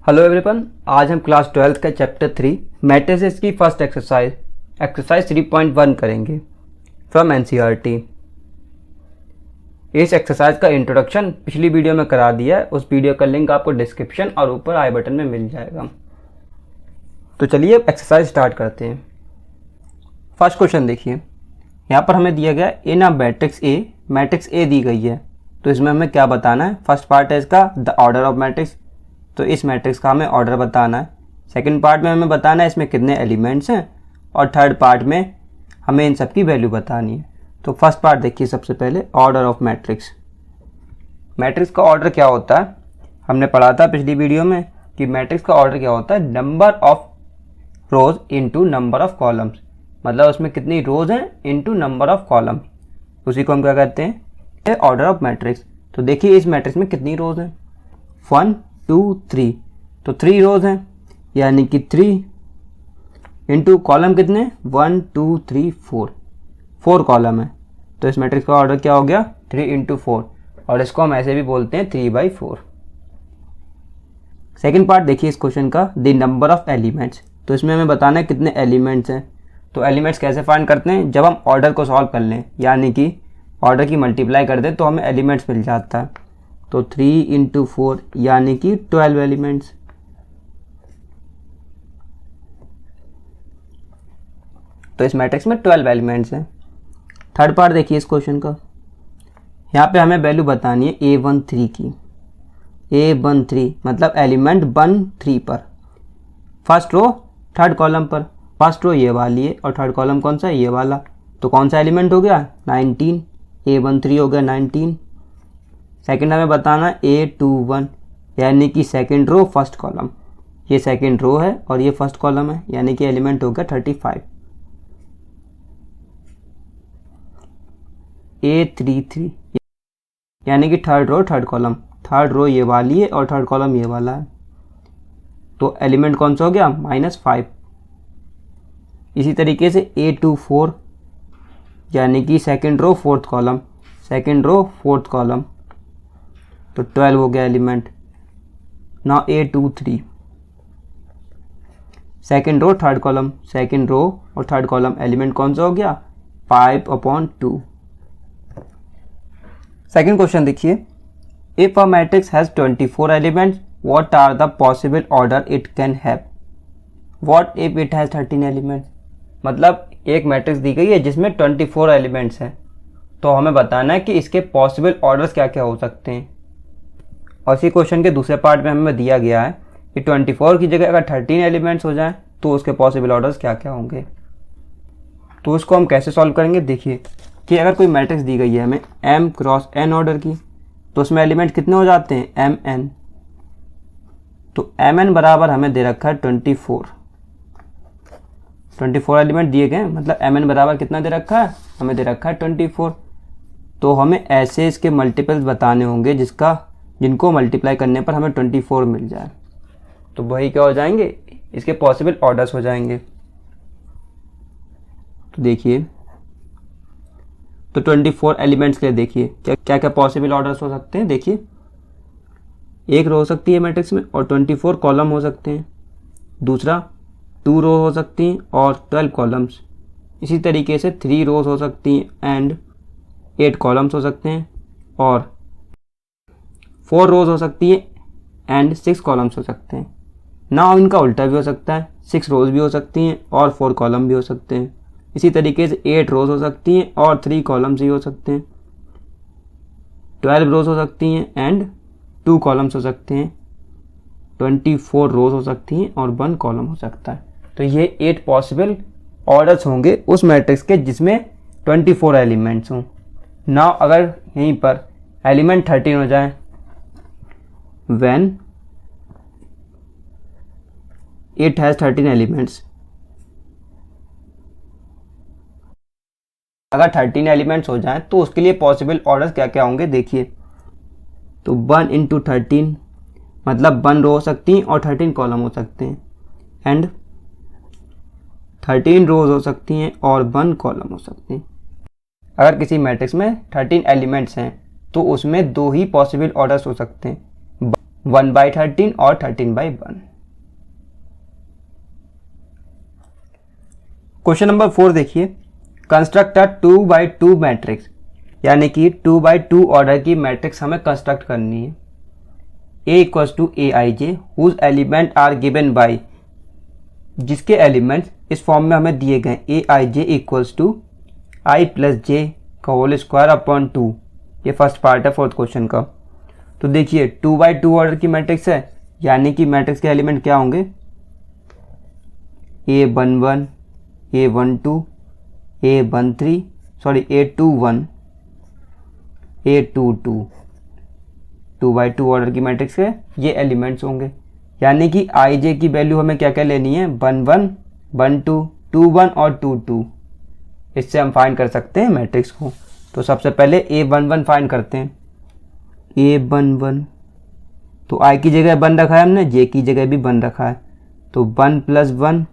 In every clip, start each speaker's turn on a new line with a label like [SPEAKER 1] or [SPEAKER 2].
[SPEAKER 1] Hello everyone, आज हम class 12th का चैप्टर 3 मैट्रिसेस की फर्स्ट एक्सरसाइज 3.1 करेंगे फ्रॉम एनसीईआरटी। इस एक्सरसाइज का इंट्रोडक्शन पिछली वीडियो में करा दिया है। उस वीडियो का लिंक आपको डिस्क्रिप्शन और ऊपर आई बटन में मिल जाएगा। तो चलिए अब एक्सरसाइज स्टार्ट करते हैं। फर्स्ट क्वेश्चन देखिए, यहाँ पर हमें दिया गया इन अ मैट्रिक्स ए दी गई है। तो इसमें हमें क्या बताना है? फर्स्ट पार्ट है इसका द ऑर्डर ऑफ मैट्रिक्स, तो इस मैट्रिक्स का हमें ऑर्डर बताना है। सेकंड पार्ट में हमें बताना है इसमें कितने एलिमेंट्स हैं, और थर्ड पार्ट में हमें इन सब की वैल्यू बतानी है। तो फर्स्ट पार्ट देखिए, सबसे पहले ऑर्डर ऑफ मैट्रिक्स। मैट्रिक्स का ऑर्डर क्या होता है? हमने पढ़ा था पिछली वीडियो में कि मैट्रिक्स का ऑर्डर क्या होता है, number of rose into number of columns. मतलब उसमें कितनी रोज हैं इंटू नंबर ऑफ कॉलम, उसी को हम क्या कहते हैं? Order of matrix. तो देखिए इस मैट्रिक्स में कितनी रोज हैं, 1 2 3, तो 3 रोज हैं, यानी कि 3 इंटू कॉलम कितने, 1 2 3 4 कॉलम है। तो इस मैट्रिक्स का ऑर्डर क्या हो गया, 3 इंटू 4, और इसको हम ऐसे भी बोलते हैं 3/4। सेकेंड पार्ट देखिए इस क्वेश्चन का, द नंबर ऑफ एलिमेंट्स। तो इसमें हमें बताना है कितने एलिमेंट्स हैं। तो एलिमेंट्स कैसे फाइंड करते हैं? जब हम ऑर्डर को सॉल्व कर लें, यानी कि ऑर्डर की मल्टीप्लाई कर दें तो हमें एलिमेंट्स मिल जाता है। तो 3 इंटू 4 यानी कि 12 एलिमेंट्स। तो इस मैट्रिक्स में 12 एलिमेंट्स हैं। थर्ड पार्ट देखिए इस क्वेश्चन का, यहाँ पे हमें वैल्यू बतानी है A13 की। A13 मतलब एलिमेंट 1 3 पर, फर्स्ट रो थर्ड कॉलम पर। फर्स्ट रो ये वाली है और थर्ड कॉलम कौन सा है, ये वाला। तो कौन सा एलिमेंट हो गया, 19। A13 हो गया 19। सेकंड हमें बताना A21 यानी कि सेकंड रो फर्स्ट कॉलम। ये सेकंड रो है और ये फर्स्ट कॉलम है, यानी कि एलिमेंट हो गया 35। A33 यानी कि third row third column. Third row ये वाली है और थर्ड कॉलम ये वाला है, तो एलिमेंट कौन सा हो गया, -5। इसी तरीके से A24 यानी कि second row fourth column, second row fourth column, तो 12 हो गया element. Now A23 second row third column, second row और थर्ड कॉलम, एलिमेंट कौन सा हो गया, 5/2। सेकंड क्वेश्चन देखिए, if a matrix has 24 elements what are the possible order it can have. What if it has 13 elements. मतलब एक matrix दी गई है जिसमें 24 एलिमेंट्स हैं, तो हमें बताना है कि इसके पॉसिबल ऑर्डर्स क्या क्या हो सकते हैं। और इसी क्वेश्चन के दूसरे पार्ट में हमें दिया गया है कि 24 की जगह अगर 13 एलिमेंट्स हो जाएं तो उसके पॉसिबल ऑर्डर्स क्या क्या होंगे। तो उसको हम कैसे सॉल्व करेंगे, देखिए कि अगर कोई मैट्रिक्स दी गई है हमें m क्रॉस n ऑर्डर की, तो उसमें एलिमेंट कितने हो जाते हैं, mn। तो mn बराबर हमें दे रखा है 24 एलिमेंट दिए गए, मतलब mn बराबर कितना दे रखा है, हमें दे रखा है 24। तो हमें ऐसे इसके मल्टीपल्स बताने होंगे जिनको मल्टीप्लाई करने पर हमें 24 मिल जाए। तो वही क्या हो जाएंगे, इसके पॉसिबल ऑर्डर्स हो जाएंगे। तो देखिए, तो 24 एलिमेंट्स के लिए देखिए क्या क्या पॉसिबल ऑर्डर्स हो सकते हैं। देखिए एक रो हो सकती है मैट्रिक्स में और 24 कॉलम हो सकते हैं। दूसरा 2 रो हो सकती हैं और 12 कॉलम्स। इसी तरीके से 3 रोज हो सकती हैं एंड 8 कॉलम्स हो सकते हैं, और 4 रोज हो सकती है एंड 6 कॉलम्स हो सकते हैं। ना इनका उल्टा भी हो सकता है, 6 रोज भी हो सकती हैं और 4 कॉलम भी हो सकते हैं। इसी तरीके से 8 रोज हो सकती हैं और 3 कॉलम्स भी हो सकते हैं। 12 रोज हो सकती हैं एंड 2 कॉलम्स हो सकते हैं। 24 रोज हो सकती हैं और 1 कॉलम हो सकता है। तो ये 8 पॉसिबल ऑर्डर्स होंगे उस मैट्रिक्स के जिसमें 24 एलिमेंट्स हों। ना अगर यहीं पर एलिमेंट 13 हो जाए, when it has 13 एलिमेंट्स, अगर 13 एलिमेंट्स हो जाएं तो उसके लिए पॉसिबल ऑर्डर्स क्या क्या होंगे, देखिए। तो 1 इंटू 13 मतलब 1 रो हो सकती हैं और 13 कॉलम हो सकते हैं, एंड 13 रोज हो सकती हैं और 1 कॉलम हो सकते हैं। अगर किसी मैट्रिक्स में 13 एलिमेंट्स हैं तो उसमें 2 ही पॉसिबल ऑर्डर्स हो सकते हैं, 1/13 और 13/1। क्वेश्चन नंबर 4 देखिए, कंस्ट्रक्ट अ 2x2 मैट्रिक्स, यानी कि 2x2 ऑर्डर की मैट्रिक्स हमें कंस्ट्रक्ट करनी है। A equals to Aij whose element are given by, जिसके एलिमेंट्स इस फॉर्म में हमें दिए गए, Aij equals to i plus j का होल स्क्वायर अपॉन 2। ये फर्स्ट पार्ट है फोर्थ क्वेश्चन का। तो देखिए 2x2 ऑर्डर की मैट्रिक्स है, यानी कि मैट्रिक्स के एलिमेंट क्या होंगे, A11, A12, A13, sorry A21, A22, 2x2 order की मैट्रिक्स के ये एलिमेंट्स होंगे। यानी कि आई जे की वैल्यू हमें क्या क्या लेनी है, 11, 12, 21 और 22। इससे हम फाइंड कर सकते हैं मैट्रिक्स को। तो सबसे पहले A11 फाइंड करते हैं। A11, तो i की जगह 1 रखा है हमने, j की जगह भी 1 रखा है, तो 1 + 1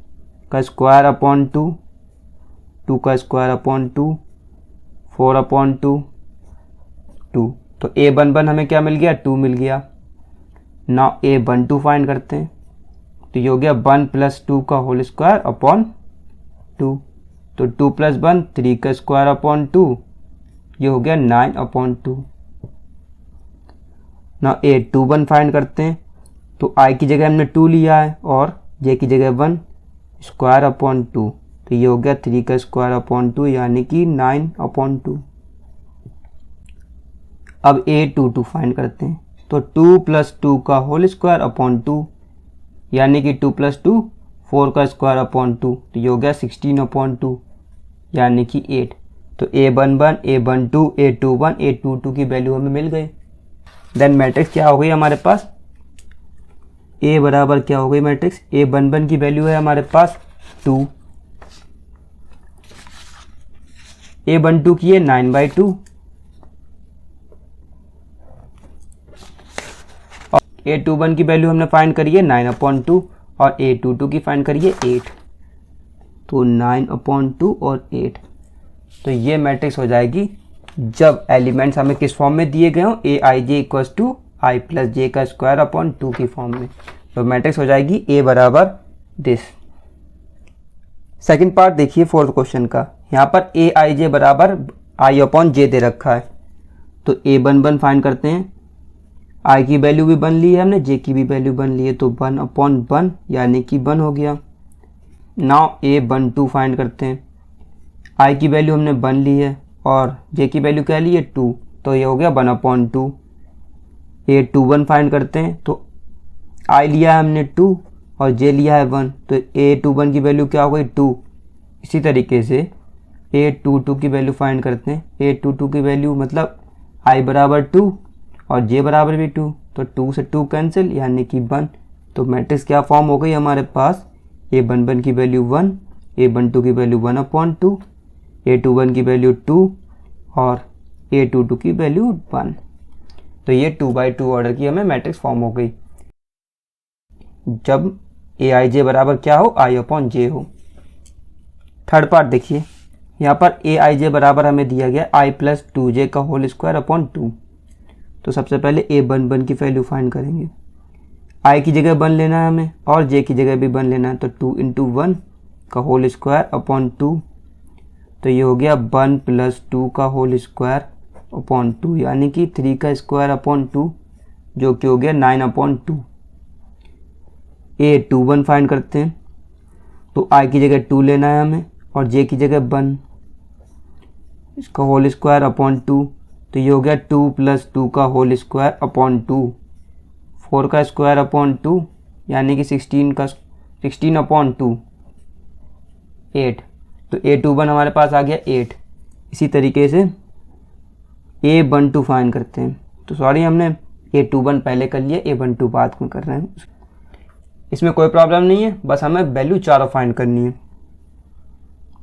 [SPEAKER 1] का स्क्वायर अपॉन 2, 2 का स्क्वायर अपॉन 2, 4 अपॉन 2, 2। तो A11 हमें क्या मिल गया, 2 मिल गया। नाउ A12 फाइंड करते हैं। तो ये हो गया 1 + 2 का होल स्क्वायर अपॉन 2, तो 2 + 1 3 का स्क्वायर अपॉन 2, ये हो गया 9 अपॉन 2। नाउ A21 फाइंड करते हैं। तो i की जगह हमने 2 लिया है और j की जगह 1, स्क्वायर अपॉन 2, तो ये हो गया 3 का स्क्वायर अपॉन 2, यानी कि 9 अपॉन 2। अब A22 फाइंड करते हैं। तो 2 + 2 का होल स्क्वायर अपॉन 2, यानी कि 2 + 2 4 का स्क्वायर अपॉन 2, तो ये हो गया 16 अपॉन 2, यानी कि 8। तो A11, A12, A21, A22 की वैल्यू हमें मिल गई। देन मैट्रिक्स क्या हो गई हमारे पास, A बराबर क्या हो गई मैट्रिक्स, A11 की वैल्यू है हमारे पास 2, A12 की है 9/2, और A21 की वैल्यू हमने फाइंड करी है 9/2 और A22 की फाइंड करी है 8। तो 9/2 और 8, तो ये मैट्रिक्स हो जाएगी जब एलिमेंट्स हमें किस फॉर्म में दिए गए हों, Aij equals to i plus j का स्क्वायर अपॉन 2 की फॉर्म में। तो मैट्रिक्स हो जाएगी A बराबर दिस। सेकंड पार्ट देखिए फोर्थ क्वेश्चन का। यहाँ पर Aij बराबर i अपॉन जे दे रखा है। तो A11 फाइंड करते हैं। i की वैल्यू भी 1 ली है हमने, j की भी वैल्यू 1 ली है, तो 1/1 यानी कि 1 हो गया। नाउ A12 फाइंड करते हैं। i की वैल्यू हमने 1 ली है और j की वैल्यू क्या ली है 2, तो ये हो गया 1/2। A21 फाइंड करते हैं। तो i लिया है हमने 2 और j लिया है 1, तो A21 की वैल्यू क्या हो गई 2। इसी तरीके से A22 की वैल्यू फाइंड करते हैं। A22 की वैल्यू मतलब i बराबर 2 और j बराबर भी 2, तो 2 से 2 कैंसिल यानी कि 1। तो मैट्रिक्स क्या फॉर्म हो गई हमारे पास, A11 की वैल्यू 1, A12 की वैल्यू 1/2, A21 की वैल्यू 2 और A22 की वैल्यू 1। तो ये 2x2 ऑर्डर की हमें मैट्रिक्स फॉर्म हो गई जब Aij बराबर क्या हो, i अपॉन जे हो। थर्ड पार्ट देखिए, यहाँ पर Aij बराबर हमें दिया गया i प्लस 2j का होल स्क्वायर अपॉन 2। तो सबसे पहले A11 की वैल्यू फाइंड करेंगे। i की जगह 1 लेना है हमें और j की जगह भी 1 लेना है, तो 2 × 1 का होल स्क्वायर अपॉन 2, तो ये हो गया 1 + 2 का होल स्क्वायर अपॉन 2, यानी कि 3 का स्क्वायर अपॉन 2, जो कि हो गया 9/2। A21 फाइंड करते हैं। तो i की जगह 2 लेना है हमें और j की जगह 1, इसका होल स्क्वायर अपॉन 2, तो ये हो गया 2 + 2 का होल स्क्वायर अपॉन 2, 4 का स्क्वायर अपॉन 2, यानी कि 16/2, 8। तो A21 हमारे पास आ गया 8। इसी तरीके से A12 फाइंड करते हैं। तो सॉरी हमने A21 पहले कर लिया, A12 बाद में कर रहे हैं। इसमें कोई प्रॉब्लम नहीं है, बस हमें वैल्यू चारों फाइंड करनी है।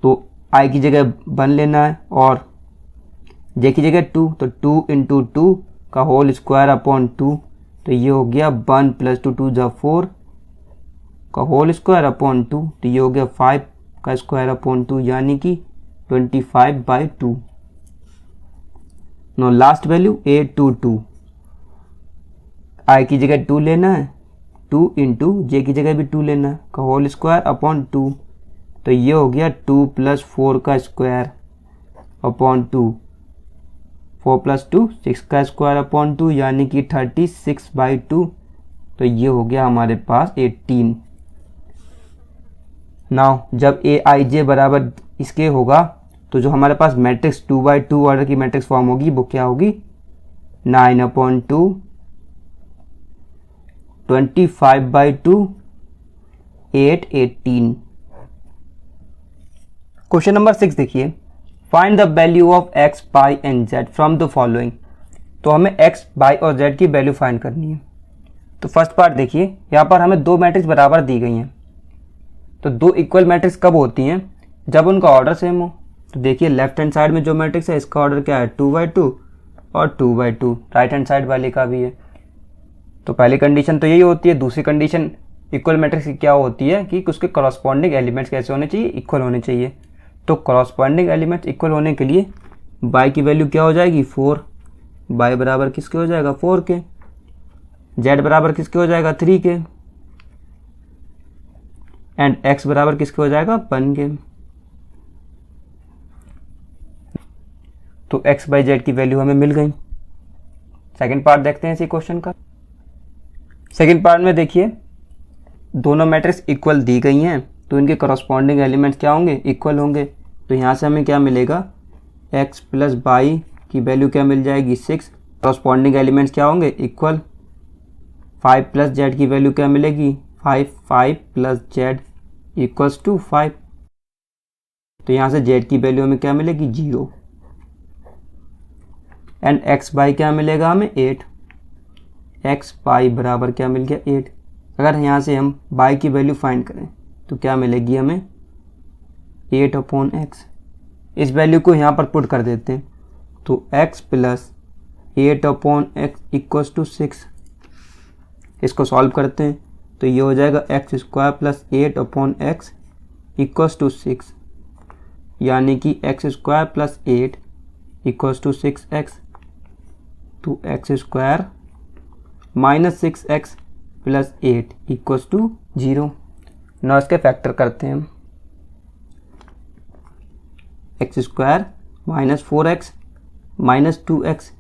[SPEAKER 1] तो i की जगह 1 लेना है और j की जगह 2, तो 2 × 2 का होल स्क्वायर अपॉन 2, तो ये हो गया 1 + 2 = 4 का होल स्क्वायर अपॉन 2, तो ये हो गया 5 का स्क्वायर अपॉन 2, यानी कि 25/2। नो लास्ट वैल्यू A22, आई की जगह 2 लेना है, 2 इंटू जे की जगह भी 2 लेना है का होल स्क्वायर अपॉन 2। तो ये हो गया 2 + 4 का स्क्वायर अपॉन 2, 4 + 2 6 का स्क्वायर अपॉन 2, यानी कि 36/2। तो ये हो गया हमारे पास 18। नाउ जब ए आई जे बराबर इसके होगा तो जो हमारे पास मैट्रिक्स 2/2 ऑर्डर की मैट्रिक्स फॉर्म होगी वो क्या होगी, 9/2, 25/2, 8, 18। क्वेश्चन नंबर 6 देखिए, find the value of x, y and z from the following. तो हमें x, y और z की वैल्यू फाइंड करनी है। तो फर्स्ट पार्ट देखिए, यहाँ पर हमें दो मैट्रिक्स बराबर दी गई हैं। तो दो इक्वल मैट्रिक्स कब होती हैं, जब उनका ऑर्डर सेम हो। तो देखिए लेफ्ट हैंड साइड में जो मैट्रिक्स है इसका ऑर्डर क्या है, 2/2 और 2/2। राइट हैंड साइड वाले का भी है। तो पहली कंडीशन तो यही होती है। दूसरी कंडीशन इक्वल मैट्रिक्स की क्या होती है कि उसके करस्पॉन्डिंग एलिमेंट्स कैसे होने चाहिए, इक्वल होने चाहिए। तो करस्पॉन्डिंग एलिमेंट्स इक्वल होने के लिए y की वैल्यू क्या हो जाएगी, 4। y बराबर किसके हो जाएगा, 4 के। z बराबर किसके हो जाएगा, 3 के। एंड x बराबर किसके हो जाएगा, 1 के। तो x बाई z की वैल्यू हमें मिल गई। सेकंड पार्ट देखते हैं इसी क्वेश्चन का। सेकंड पार्ट में देखिए, दोनों मैट्रिक्स इक्वल दी गई हैं तो इनके करस्पॉन्डिंग एलिमेंट्स क्या होंगे, इक्वल होंगे। तो यहाँ से हमें क्या मिलेगा, x + y की वैल्यू क्या मिल जाएगी, 6। करस्पॉन्डिंग एलिमेंट्स क्या होंगे, इक्वल। 5 + z की वैल्यू क्या मिलेगी, 5 + z = 5। तो यहाँ से z की वैल्यू हमें क्या मिलेगी, 0। एंड x बाई क्या मिलेगा हमें, 8। x बाई बराबर क्या मिल गया, 8। अगर यहाँ से हम y की वैल्यू फाइंड करें तो क्या मिलेगी हमें, 8/x। इस वैल्यू को यहाँ पर पुट कर देते हैं। तो x + 8/x = 6। इसको सॉल्व करते हैं तो ये हो जाएगा x² + 8/x = 6, यानी कि x² + 8 = 6x। तो x² - 6x + 8 = 0। ना इसके फैक्टर करते हैं हम। x² - 4x - 2x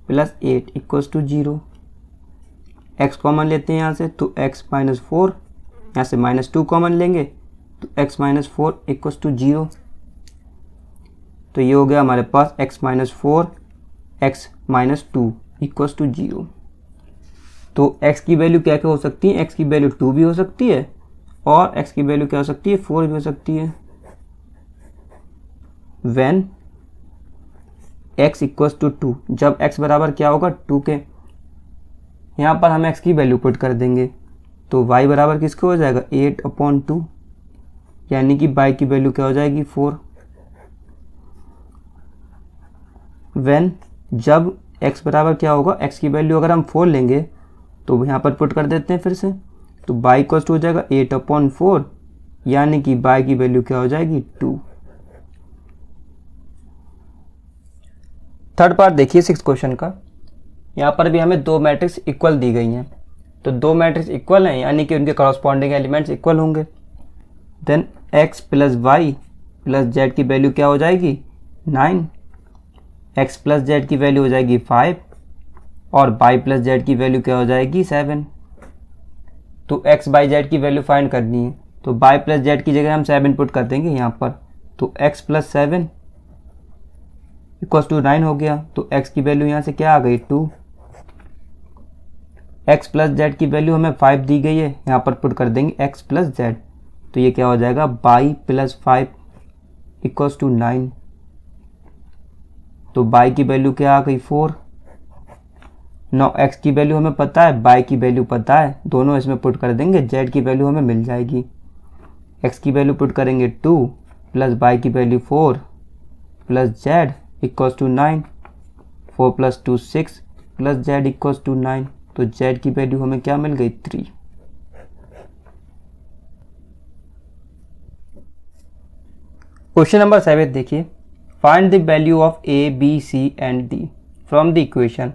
[SPEAKER 1] + 8 = 0। x common लेते हैं यहाँ से, तो x - 4, यहाँ से -2 कॉमन लेंगे तो x - 4 = 0। तो ये हो गया हमारे पास x - 4 x - 2 = 0। तो x की वैल्यू क्या क्या हो सकती है, x की वैल्यू 2 भी हो सकती है और x की वैल्यू क्या हो सकती है, 4 भी हो सकती है। When x = 2, जब x बराबर क्या होगा, 2 के। यहाँ पर हम x की वैल्यू पुट कर देंगे तो y बराबर किसको हो जाएगा, 8/2, यानी कि y की वैल्यू क्या हो जाएगी, 4। When जब x बराबर क्या होगा, x की वैल्यू अगर हम 4 लेंगे तो यहाँ पर पुट कर देते हैं फिर से। तो y = हो जाएगा 8/4, यानी कि y की वैल्यू क्या हो जाएगी, 2। थर्ड पार्ट देखिए 6 क्वेश्चन का। यहाँ पर भी हमें दो मैट्रिक्स इक्वल दी गई हैं। तो दो मैट्रिक्स इक्वल हैं यानी कि उनके करस्पॉन्डिंग एलिमेंट्स इक्वल होंगे। देन x + y + z की वैल्यू क्या हो जाएगी, 9। x + z की वैल्यू हो जाएगी 5 और y + z की वैल्यू क्या हो जाएगी, 7। तो x बाई z की वैल्यू फाइंड करनी है तो y + z की जगह हम 7 पुट कर देंगे यहाँ पर। तो x + 7 = 9 हो गया। तो x की वैल्यू यहाँ से क्या आ गई, 2। x + z की वैल्यू हमें 5 दी गई है, यहाँ पर पुट कर देंगे x + z। तो ये क्या हो जाएगा, y + 5 = 9। तो y की वैल्यू क्या आ गई, 4। नौ x की वैल्यू हमें पता है, y की वैल्यू पता है, दोनों इसमें पुट कर देंगे, z की वैल्यू हमें मिल जाएगी। x की वैल्यू पुट करेंगे 2 + y की वैल्यू 4 + z = 9। 4 + 2 6 + z = 9। तो z की वैल्यू हमें क्या मिल गई, 3। क्वेश्चन नंबर 7 देखिए, find the value of a, b, c and d from the equation.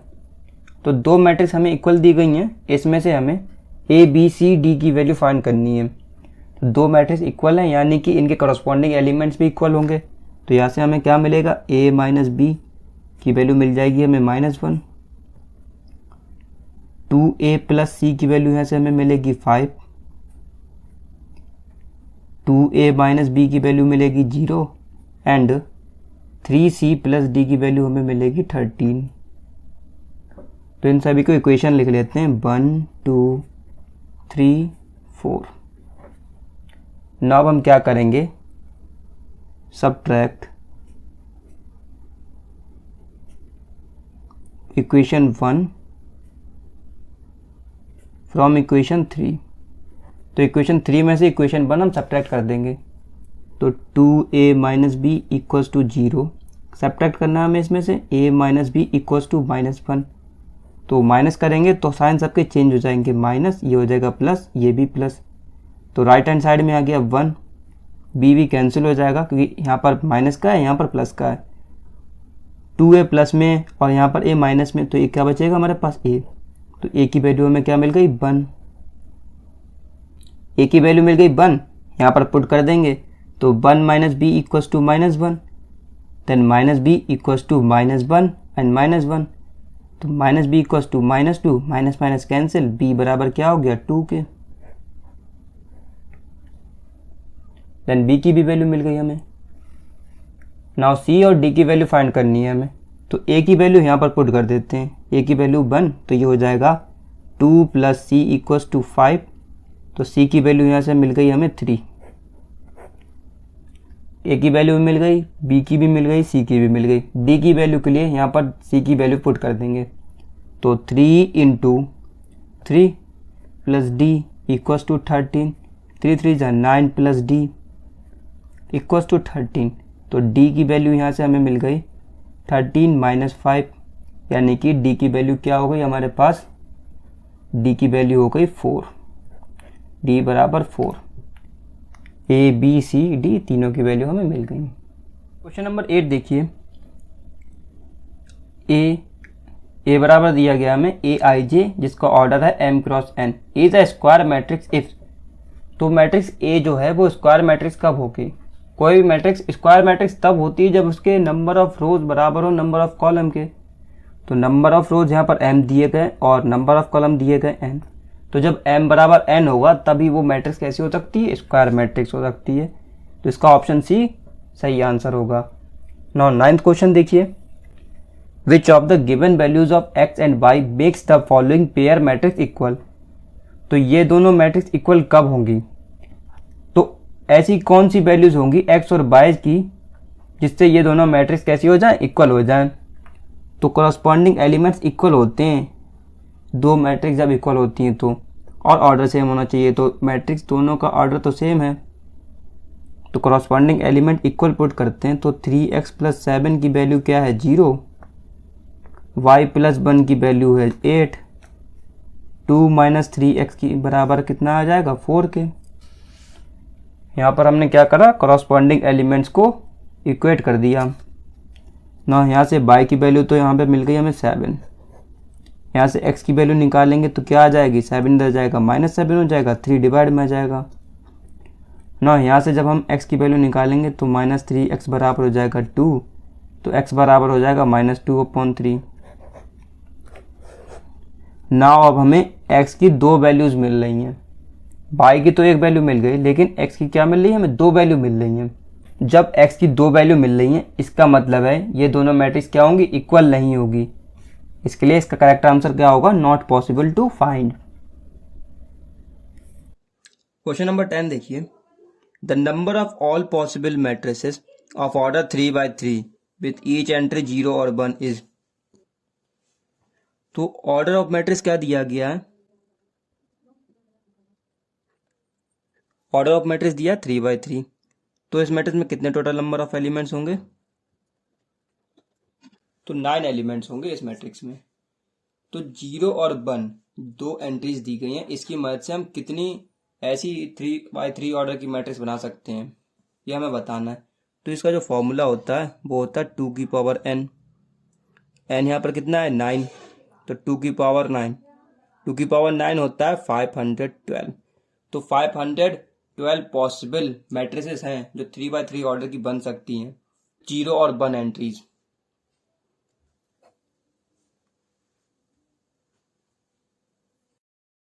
[SPEAKER 1] तो दो मैट्रिक्स हमें इक्वल दी गई हैं, इसमें से हमें ए बी सी डी की वैल्यू फाइंड करनी है। तो दो मैट्रिक्स इक्वल हैं यानी कि इनके करस्पॉन्डिंग एलिमेंट्स भी इक्वल होंगे। तो यहाँ से हमें क्या मिलेगा, ए माइनस बी की वैल्यू मिल जाएगी हमें -1। 2a प्लस सी की वैल्यू यहाँ से हमें मिलेगी 5। 2a माइनस बी की वैल्यू मिलेगी 0 एंड 3c प्लस डी की वैल्यू हमें मिलेगी 13। तो इन सभी को इक्वेशन लिख लेते हैं 1 2 3 4। नाउ हम क्या करेंगे, सबट्रैक्ट इक्वेशन 1 फ्रॉम इक्वेशन 3। तो इक्वेशन 3 में से इक्वेशन 1 हम सबट्रैक्ट कर देंगे। तो 2a minus b equals to 0 subtract करना है हमें इसमें से a minus b equals to -1। तो माइनस करेंगे तो साइन सबके चेंज हो जाएंगे, माइनस ये हो जाएगा प्लस, ये भी प्लस। तो राइट हैंड साइड में आ गया 1, बी भी कैंसिल हो जाएगा क्योंकि यहाँ पर माइनस का है, यहाँ पर प्लस का है। 2a प्लस में और यहाँ पर a माइनस में, तो ये क्या बचेगा हमारे पास a। तो a की वैल्यू हमें क्या मिल गई 1, a की वैल्यू मिल गई 1, यहाँ पर पुट कर देंगे। तो 1 minus b equals to -1, then minus b equals to -1 and -1। तो minus b equals to -2, minus minus cancel, b बराबर क्या हो गया 2 के। देन b की भी वैल्यू मिल गई हमें। नाउ c और d की वैल्यू फाइंड करनी है हमें। तो a की वैल्यू यहाँ पर पुट कर देते हैं, a की वैल्यू 1, तो ये हो जाएगा 2 प्लस c इक्वल्स टू 5। तो c की वैल्यू यहाँ से मिल गई हमें 3। a की वैल्यू भी मिल गई, b की भी मिल गई, c की भी मिल गई। d की वैल्यू के लिए यहाँ पर c की वैल्यू पुट कर देंगे। तो 3 into 3 plus d equals to 13, 3 3 जा 9 प्लस d इक्वल्स टू 13। तो d की वैल्यू यहाँ से हमें मिल गई 13 माइनस 5, यानी कि d की वैल्यू क्या हो गई हमारे पास, d की वैल्यू हो गई 4, d बराबर 4। a b c d तीनों की वैल्यू हमें मिल गई। क्वेश्चन नंबर 8 देखिए, a बराबर दिया गया हमें a i j जिसका ऑर्डर है m cross n is a square matrix if. तो मैट्रिक्स a जो है वो स्क्वायर मैट्रिक्स कब होगी, कोई भी मैट्रिक्स स्क्वायर मैट्रिक्स तब होती है जब उसके नंबर ऑफ रोज बराबर हो नंबर ऑफ कॉलम के। तो नंबर ऑफ रोज यहाँ पर m दिए गए और नंबर ऑफ कॉलम दिए गए n। तो जब m बराबर n होगा तभी वो मैट्रिक्स कैसी हो सकती है, स्क्वायर मैट्रिक्स हो सकती है। तो इसका ऑप्शन सी सही आंसर होगा। नाउ 9th क्वेश्चन देखिए, which of the given values of x and y makes the following pair matrix equal. तो ये दोनों मैट्रिक्स इक्वल कब होंगी, तो ऐसी कौन सी वैल्यूज होंगी x और y की जिससे ये दोनों मैट्रिक्स कैसी हो जाएं, इक्वल हो जाएं। तो करस्पॉन्डिंग एलिमेंट्स इक्वल होते हैं, दो मैट्रिक्स जब इक्वल होती हैं तो, और ऑर्डर सेम होना चाहिए। तो मैट्रिक्स दोनों का ऑर्डर तो सेम है, तो करस्पॉन्डिंग एलिमेंट इक्वल पुट करते हैं। तो 3x प्लस 7 की वैल्यू क्या है 0, y प्लस 1 की वैल्यू है 8, 2 माइनस 3x की बराबर कितना आ जाएगा 4 के। यहाँ पर हमने क्या करा, करस्पॉन्डिंग एलिमेंट्स को इक्वेट कर दिया ना। यहाँ से y की वैल्यू तो यहाँ पे मिल गई हमें 7, यहाँ से x की वैल्यू निकालेंगे तो क्या आ जाएगी, 7 इधर जाएगा -7 हो जाएगा, 3 डिवाइड में आ जाएगा ना। यहाँ से जब हम x की वैल्यू निकालेंगे तो -3x बराबर हो जाएगा 2, तो x बराबर हो जाएगा -2/3। नाउ अब हमें x की दो वैल्यूज़ मिल रही हैं, y की तो एक वैल्यू मिल गई लेकिन x की क्या मिल रही है, हमें दो वैल्यू मिल रही हैं। जब x की दो वैल्यू मिल रही हैं इसका मतलब है ये दोनों मैट्रिक्स क्या होंगी, इक्वल नहीं होगी। इसके लिए इसका करेक्ट आंसर क्या होगा, not possible to find. Question number 10 देखिए, the number of all possible matrices of order 3/3 with each entry 0 और 1 इज। तो ऑर्डर ऑफ मैट्रिक्स क्या दिया गया है, ऑर्डर ऑफ मैट्रिक्स दिया 3/3। तो इस मैट्रिक्स में कितने टोटल नंबर ऑफ एलिमेंट्स होंगे, तो 9 एलिमेंट्स होंगे इस मैट्रिक्स में। तो 0 और 1 दो एंट्रीज दी गई हैं, इसकी मदद से हम कितनी ऐसी 3/3 ऑर्डर की मैट्रिक्स बना सकते हैं ये हमें बताना है। तो इसका जो फॉर्मूला होता है वो होता है 2 की पावर n। n यहाँ पर कितना है 9, तो 2 की पावर 9, 2 की पावर 9 होता है 512। तो 512 पॉसिबल मैट्रिसेस हैं जो 3x3 ऑर्डर की बन सकती हैं, 0 और 1 एंट्रीज।